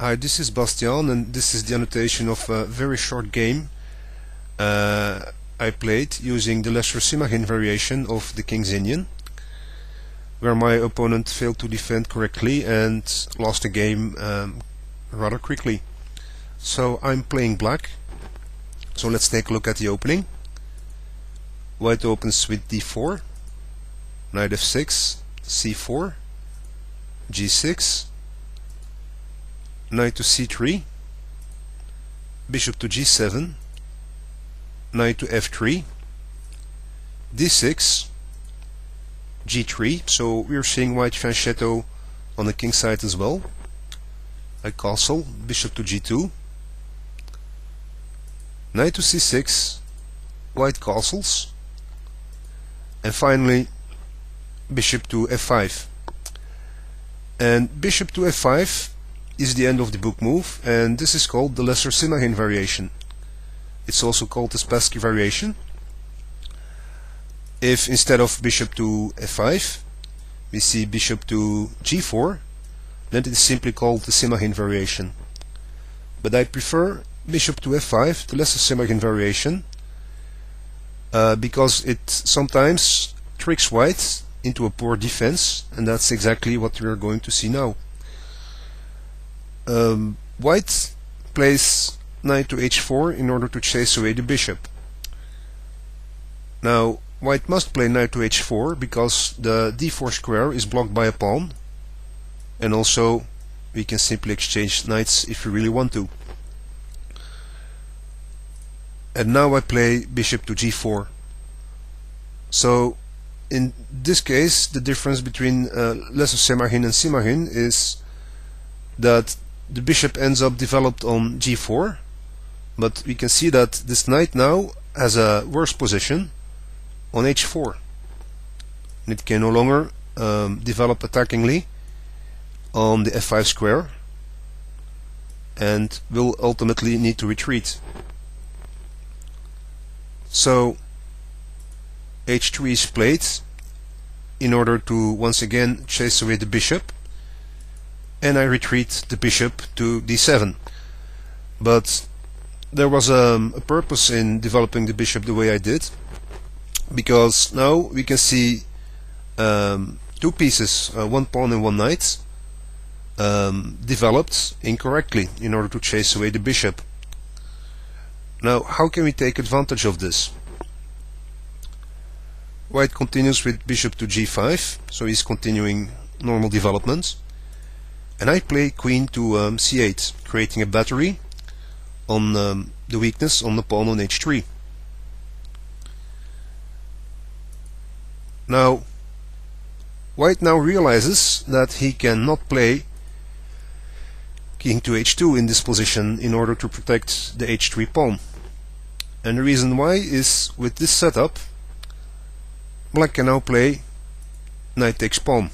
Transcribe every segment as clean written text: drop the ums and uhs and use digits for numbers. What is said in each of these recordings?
Hi, this is Bastiaan, and this is the annotation of a very short game I played using the lesser Simagin variation of the King's Indian, where my opponent failed to defend correctly and lost the game rather quickly. So I'm playing black. So let's take a look at the opening. White opens with d4, knight f6, c4, g6, knight to c3, bishop to g7, knight to f3, d6, g3. So we're seeing white fianchetto on the king side as well. I castle, bishop to g2, knight to c6, white castles, and finally bishop to f5. And bishop to f5 is the end of the book move, and this is called the lesser Simagin variation. It's also called the Spassky variation. If instead of bishop to f5 we see bishop to g4, then it is simply called the Simagin variation. But I prefer bishop to f5, the lesser Simagin variation, because it sometimes tricks white into a poor defense, and that's exactly what we are going to see now. White plays knight to h4 in order to chase away the bishop. Now white must play knight to h4 because the d4 square is blocked by a pawn, and also we can simply exchange knights if we really want to. And now I play bishop to g4. So in this case the difference between lesser Simagin and Simagin is that the bishop ends up developed on g4, but we can see that this knight now has a worse position on h4, and it can no longer develop attackingly on the f5 square and will ultimately need to retreat. So h3 is played in order to once again chase away the bishop, and I retreat the bishop to d7. But there was a purpose in developing the bishop the way I did, because now we can see two pieces, one pawn and one knight, developed incorrectly in order to chase away the bishop. Now how can we take advantage of this? White continues with bishop to g5, so he's continuing normal development, and I play queen to c8, creating a battery on the weakness on the pawn on h3. Now white now realizes that he cannot play king to h2 in this position in order to protect the h3 pawn, and the reason why is with this setup black can now play knight takes pawn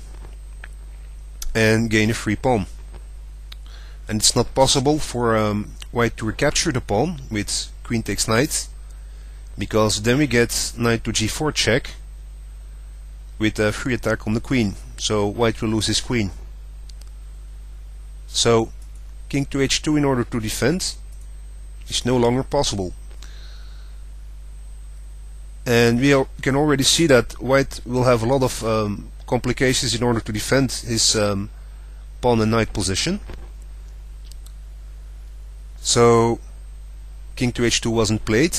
and gain a free pawn, and it's not possible for white to recapture the pawn with queen takes knight, because then we get knight to g4 check with a free attack on the queen, so white will lose his queen. So king to h2 in order to defend is no longer possible, and we can already see that white will have a lot of complications in order to defend his pawn and knight position. So king to h2 wasn't played.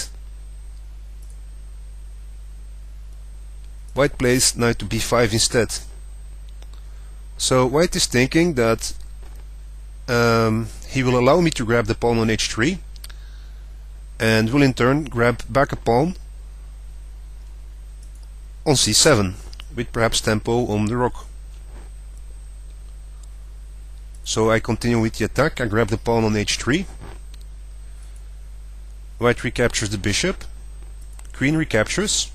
White plays knight to b5 instead. So white is thinking that he will allow me to grab the pawn on h3 and will in turn grab back a pawn on c7 with perhaps tempo on the rook. So I continue with the attack. I grab the pawn on h3. White recaptures the bishop, queen recaptures,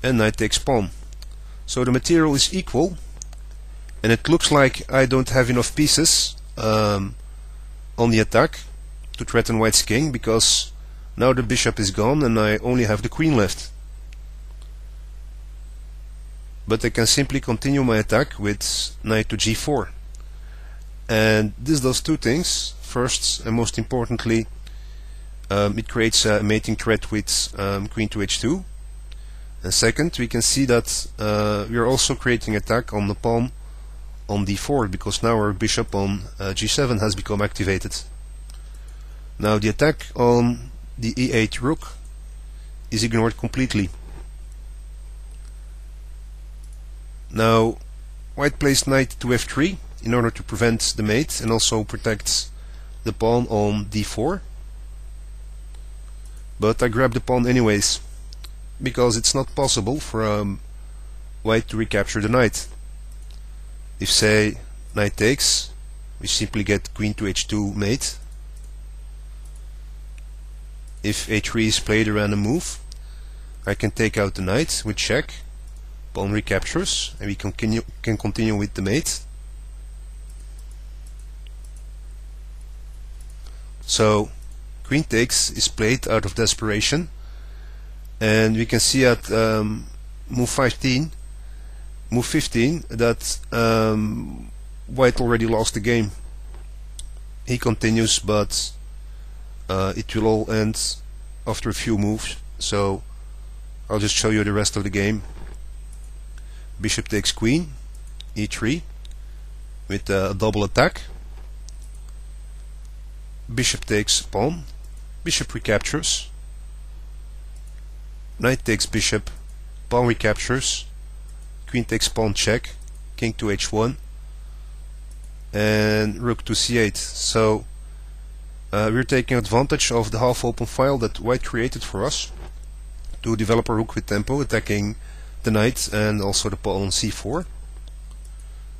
and knight takes pawn. So the material is equal, and it looks like I don't have enough pieces on the attack to threaten white's king, because now the bishop is gone and I only have the queen left. But I can simply continue my attack with knight to g4. And this does two things. First, and most importantly, it creates a mating threat with queen to h2. And second, we can see that we are also creating attack on the pawn on d4, because now our bishop on g7 has become activated. Now the attack on the e8 rook is ignored completely. Now white plays knight to f3 in order to prevent the mate and also protect the pawn on d4. But I grab the pawn anyways, because it's not possible for white to recapture the knight. If, say, knight takes, we simply get queen to h2 mate. If a3 is played, a random move, I can take out the knight with check, pawn recaptures, and we can continue with the mate. So queen takes is played out of desperation, and we can see at move 15 that white already lost the game. He continues, but it will all end after a few moves, so I'll just show you the rest of the game. Bishop takes queen, e3 with a double attack. Bishop takes pawn, bishop recaptures, knight takes bishop, pawn recaptures, queen takes pawn check, king to h1, and rook to c8. So we're taking advantage of the half open file that white created for us to develop a rook with tempo, attacking the knight and also the pawn on c4.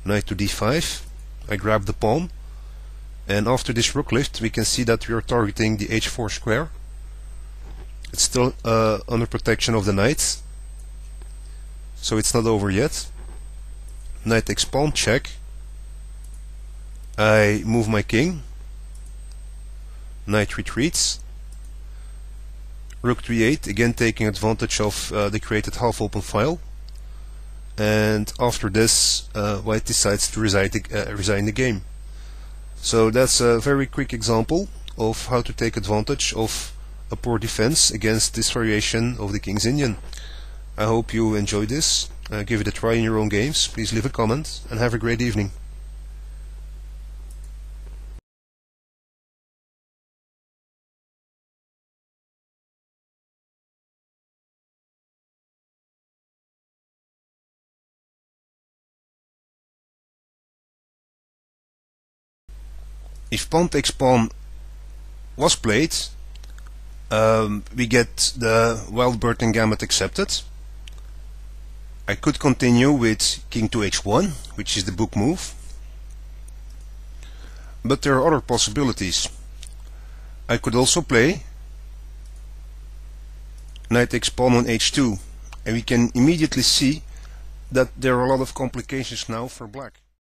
Knight to d5, I grab the pawn, and after this rook lift we can see that we are targeting the h4 square. It's still under protection of the knight, so it's not over yet. Knight takes pawn check, I move my king, knight retreats, rook to e8, again taking advantage of the created half open file, and after this white decides to resign the game. So that's a very quick example of how to take advantage of a poor defense against this variation of the King's Indian. I hope you enjoyed this. Give it a try in your own games. Please leave a comment and have a great evening. If pawn takes pawn was played, we get the wild bird and gambit accepted. I could continue with king to h1, which is the book move, but there are other possibilities. I could also play knight takes pawn on h2, and we can immediately see that there are a lot of complications now for black.